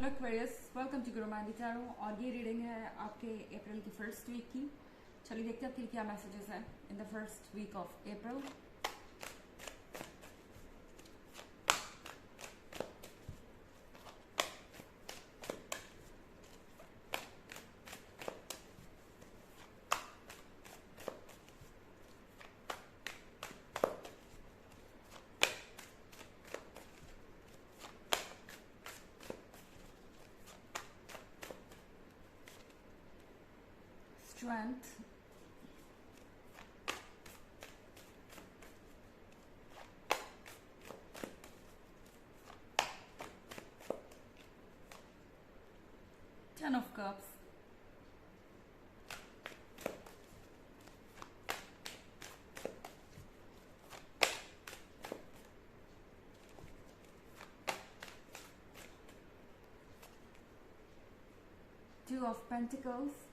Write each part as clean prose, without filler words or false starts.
Hello Aquarius, welcome to Guru Mandy tarot. और ये reading है आपके अप्रैल की फर्स्ट वीक की। चलिए देखते हैं आपके लिए क्या मैसेजेस हैं in the first week of April. Strength, ten of cups, two of pentacles,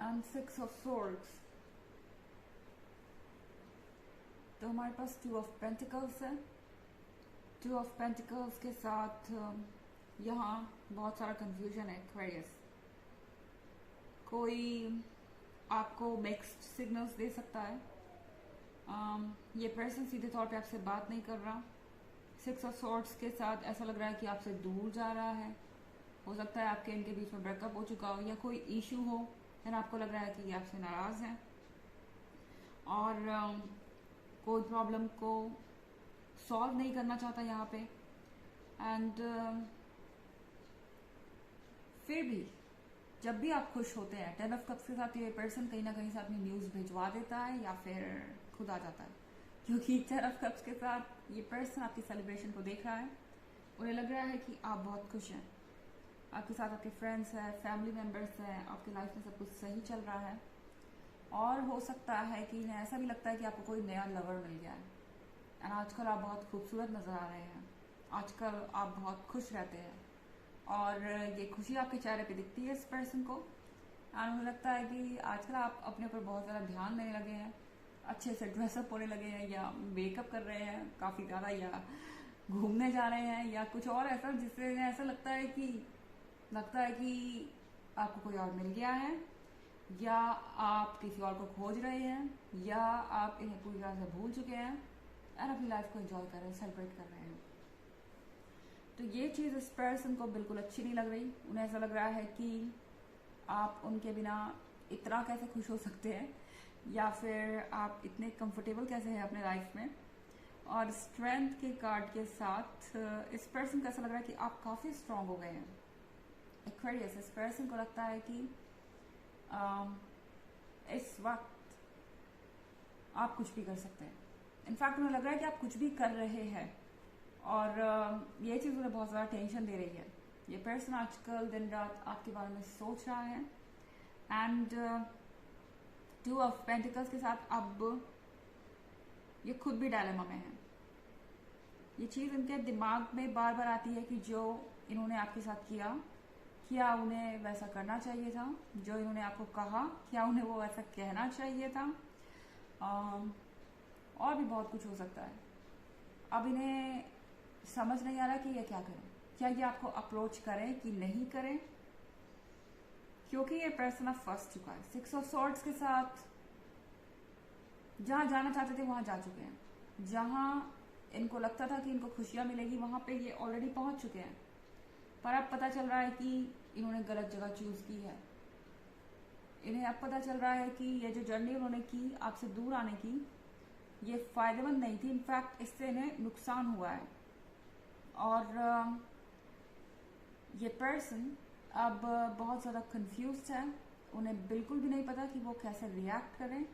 and six of swords. तो हमारे पास टू ऑफ पेंटिकल्स है। टू ऑफ पेंटिकल्स के साथ यहाँ बहुत सारा कंफ्यूजन है एक्वेरियस। कोई आपको मिक्स्ड सिग्नल्स दे सकता है। ये पर्सन सीधे तौर पे आपसे बात नहीं कर रहा। सिक्स ऑफ सॉर्ड्स के साथ ऐसा लग रहा है कि आपसे दूर जा रहा है। हो सकता है आपके इनके बीच में ब्रेकअप हो चुका हो या कोई इशू हो, फिर आपको लग रहा है कि ये आपसे नाराज हैं और कोई प्रॉब्लम को सॉल्व नहीं करना चाहता यहाँ पे। एंड फिर भी जब भी आप खुश होते हैं, टेन ऑफ कप्स के साथ ये पर्सन कहीं ना कहीं से अपनी न्यूज़ भिजवा देता है या फिर खुद आ जाता है, क्योंकि टेन ऑफ कप्स के साथ ये पर्सन आपकी सेलिब्रेशन को देख रहा है। उन्हें लग रहा है कि आप बहुत खुश हैं, आपके साथ आपके फ्रेंड्स हैं, फैमिली मेम्बर्स हैं, आपकी लाइफ में सब कुछ सही चल रहा है। और हो सकता है कि इन्हें ऐसा भी लगता है कि आपको कोई नया लवर मिल गया है। एंड आजकल आप बहुत खूबसूरत नज़र आ रहे हैं, आजकल आप बहुत खुश रहते हैं और ये खुशी आपके चेहरे पे दिखती है इस पर्सन को। और मुझे लगता है कि आजकल आप अपने ऊपर बहुत ज़्यादा ध्यान देने लगे हैं, अच्छे से ड्रेसअप होने लगे हैं या मेकअप कर रहे हैं काफ़ी ज़्यादा, या घूमने जा रहे हैं या कुछ और ऐसा जिससे इन्हें ऐसा लगता है कि आपको कोई और मिल गया है, या आप किसी और को खोज रहे हैं, या आप इन्हें पूरी तरह से भूल चुके हैं और अपनी लाइफ को एंजॉय कर रहे हैं, सेलिब्रेट कर रहे हैं। तो ये चीज़ इस पर्सन को बिल्कुल अच्छी नहीं लग रही। उन्हें ऐसा लग रहा है कि आप उनके बिना इतना कैसे खुश हो सकते हैं, या फिर आप इतने कंफर्टेबल कैसे हैं अपने लाइफ में। और स्ट्रेंथ के कार्ड के साथ इस पर्सन को ऐसा लग रहा है कि आप काफ़ी स्ट्रांग हो गए हैं एक्वेरियस। इस पर्सन को लगता है कि इस वक्त आप कुछ भी कर सकते हैं। इनफैक्ट उन्हें लग रहा है कि आप कुछ भी कर रहे हैं और ये चीज़ उन्हें बहुत ज़्यादा टेंशन दे रही है। ये पर्सन आजकल दिन रात आपके बारे में सोच रहा है। एंड टू ऑफ पेंटिकल्स के साथ अब ये खुद भी डायलेमा में है। ये चीज़ इनके दिमाग में बार बार आती है कि जो इन्होंने आपके साथ किया, क्या उन्हें वैसा करना चाहिए था? जो इन्होंने आपको कहा, क्या उन्हें वो वैसा कहना चाहिए था? और भी बहुत कुछ हो सकता है। अब इन्हें समझ नहीं आ रहा कि ये क्या करें, क्या ये आपको अप्रोच करें कि नहीं करें, क्योंकि ये पर्सन अब फंस चुका है। सिक्स ऑफ सॉर्ड्स के साथ जहाँ जाना चाहते थे वहाँ जा चुके हैं। जहाँ इनको लगता था कि इनको खुशियाँ मिलेगी वहाँ पे ये ऑलरेडी पहुँच चुके हैं। पर अब पता चल रहा है कि इन्होंने गलत जगह चूज की है। इन्हें अब पता चल रहा है कि ये जो जर्नी उन्होंने की आपसे दूर आने की, ये फायदेमंद नहीं थी। इनफैक्ट इससे इन्हें नुकसान हुआ है। और ये पर्सन अब बहुत ज़्यादा कंफ्यूज्ड है। उन्हें बिल्कुल भी नहीं पता कि वो कैसे रिएक्ट करें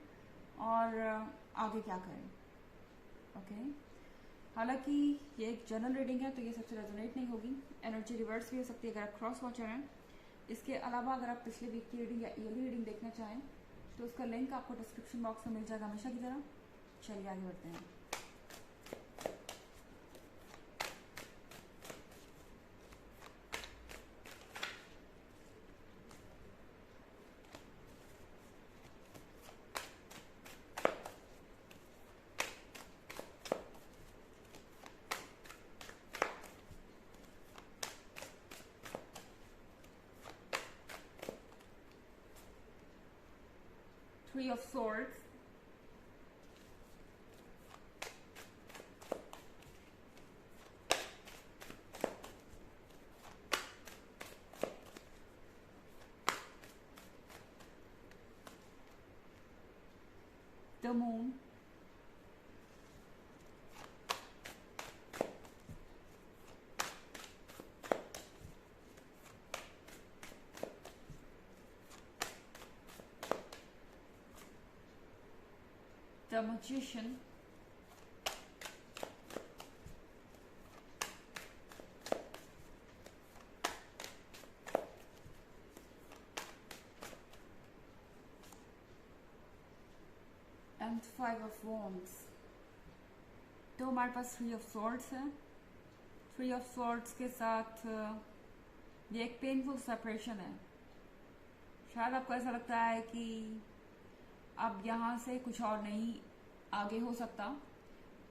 और आगे क्या करें। ओके, हालांकि ये एक जनरल रीडिंग है तो ये सबसे रेजोनेट नहीं होगी। एनर्जी रिवर्स भी हो सकती है अगर आप क्रॉस वॉचर हैं। इसके अलावा अगर आप पिछले वीक की रीडिंग या ईयरली रीडिंग देखना चाहें तो उसका लिंक आपको डिस्क्रिप्शन बॉक्स में मिल जाएगा हमेशा की तरह। चलिए आगे बढ़ते हैं। Three of Swords, the Moon, the Magician, and Five of Wands. तो हमारे पास थ्री ऑफ स्वॉर्ड्स है। थ्री ऑफ स्वॉर्ड्स के साथ ये एक पेनफुल सेपरेशन है। शायद आपको ऐसा लगता है कि अब यहाँ से कुछ और नहीं आगे हो सकता,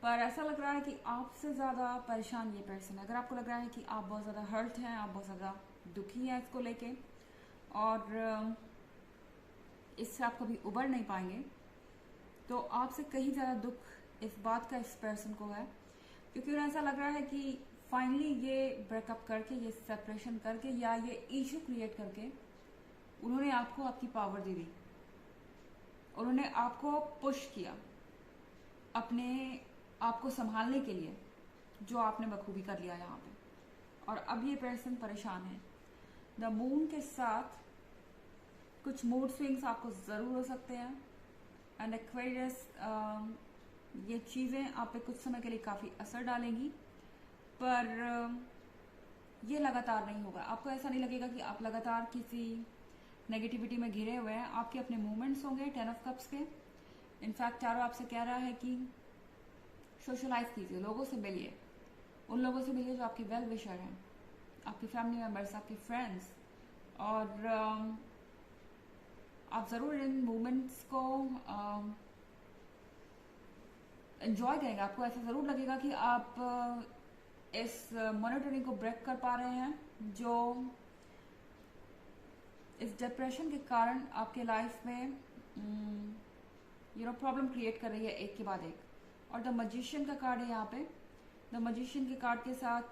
पर ऐसा लग रहा है कि आपसे ज़्यादा परेशान ये पर्सन है। अगर आपको लग रहा है कि आप बहुत ज़्यादा हर्ट हैं, आप बहुत ज़्यादा दुखी हैं इसको लेके, और इससे आप कभी उबर नहीं पाएंगे, तो आपसे कहीं ज़्यादा दुख इस बात का इस पर्सन को है, क्योंकि उन्हें ऐसा लग रहा है कि फाइनली ये ब्रेकअप करके, ये सेपरेशन करके, या ये इशू क्रिएट करके उन्होंने आपको आपकी पावर दे दी। उन्होंने आपको पुश किया अपने आप को संभालने के लिए, जो आपने बखूबी कर लिया यहाँ पे, और अब ये पर्सन परेशान है। द मून के साथ कुछ मूड स्विंग्स आपको ज़रूर हो सकते हैं, एंड एक्वेरियस, ये चीज़ें आप पे कुछ समय के लिए काफ़ी असर डालेंगी, पर ये लगातार नहीं होगा। आपको ऐसा नहीं लगेगा कि आप लगातार किसी नेगेटिविटी में घिरे हुए हैं। आपके अपने मूवमेंट्स होंगे 10 ऑफ कप्स के। इनफैक्ट चारों आपसे कह रहा है कि सोशलाइज कीजिए, लोगों से मिलिए, उन लोगों से मिलिए जो आपके वेल विशर हैं, आपकी फैमिली मेम्बर्स, आपके फ्रेंड्स, और आप ज़रूर इन मूवमेंट्स को एंजॉय करेंगे। आपको ऐसा ज़रूर लगेगा कि आप इस मोनोटोनी को ब्रेक कर पा रहे हैं, जो इस डिप्रेशन के कारण आपके लाइफ में प्रॉब्लम क्रिएट कर रही है एक के बाद एक। और द मैजिशियन का कार्ड है यहाँ पे। द मैजिशियन के कार्ड के साथ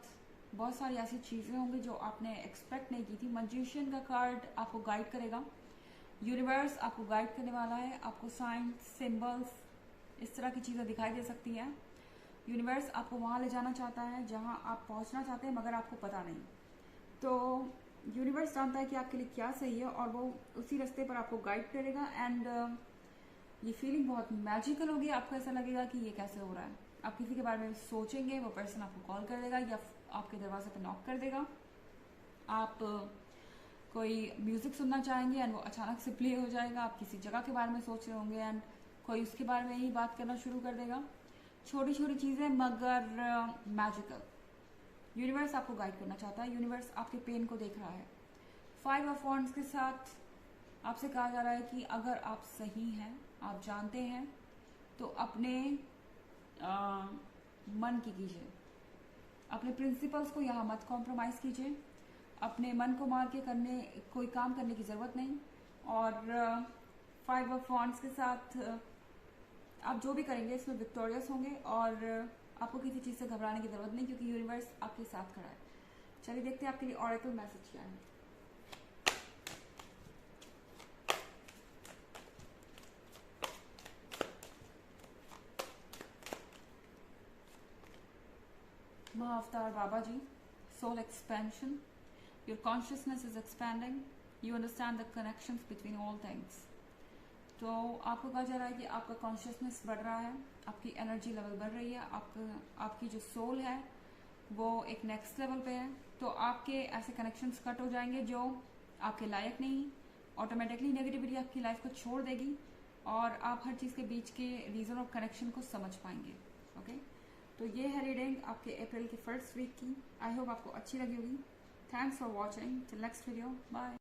बहुत सारी ऐसी चीज़ें होंगी जो आपने एक्सपेक्ट नहीं की थी। मैजिशियन का कार्ड आपको गाइड करेगा, यूनिवर्स आपको गाइड करने वाला है, आपको साइंस, सिंबल्स, इस तरह की चीज़ें दिखाई दे सकती हैं। यूनिवर्स आपको वहाँ ले जाना चाहता है जहाँ आप पहुँचना चाहते हैं, मगर आपको पता नहीं। तो यूनिवर्स जानता है कि आपके लिए क्या सही है, और वो उसी रास्ते पर आपको गाइड करेगा। एंड ये फीलिंग बहुत मैजिकल होगी। आपको ऐसा लगेगा कि ये कैसे हो रहा है। आप किसी के बारे में सोचेंगे, वो पर्सन आपको कॉल कर देगा या आपके दरवाजे पर नॉक कर देगा। आप कोई म्यूज़िक सुनना चाहेंगे एंड वो अचानक से प्ले हो जाएगा। आप किसी जगह के बारे में सोच रहे होंगे एंड कोई उसके बारे में ही बात करना शुरू कर देगा। छोटी छोटी चीज़ें मगर मैजिकल। यूनिवर्स आपको गाइड करना चाहता है, यूनिवर्स आपके पेन को देख रहा है। 5 ऑफ वॉन्ड्स के साथ आपसे कहा जा रहा है कि अगर आप सही हैं, आप जानते हैं, तो अपने मन की कीजिए, अपने प्रिंसिपल्स को यहाँ मत कॉम्प्रोमाइज़ कीजिए। अपने मन को मार के कोई काम करने की ज़रूरत नहीं। और 5 ऑफ वॉन्ड्स के साथ आप जो भी करेंगे इसमें विक्टोरियस होंगे, और आपको किसी चीज़ से घबराने की ज़रूरत नहीं, क्योंकि यूनिवर्स आपके साथ खड़ा है। चलिए देखते हैं आपके लिए ऑरेकल मैसेज क्या है। महाअवतार बाबा जी, soul expansion, your consciousness is expanding, you understand the connections between all things। तो आपको कहा जा रहा है कि आपका कॉन्शियसनेस बढ़ रहा है, आपकी एनर्जी लेवल बढ़ रही है, आपकी जो सोल है वो एक नेक्स्ट लेवल पे है। तो आपके ऐसे कनेक्शंस कट हो जाएंगे जो आपके लायक नहीं। ऑटोमेटिकली नेगेटिविटी आपकी लाइफ को छोड़ देगी, और आप हर चीज़ के बीच के रीज़न ऑफ कनेक्शन को समझ पाएंगे। ओके, तो ये है रीडिंग आपके अप्रैल के फर्स्ट वीक की। आई होप आपको अच्छी लगी होगी। Thanks for watching. Till next video, bye.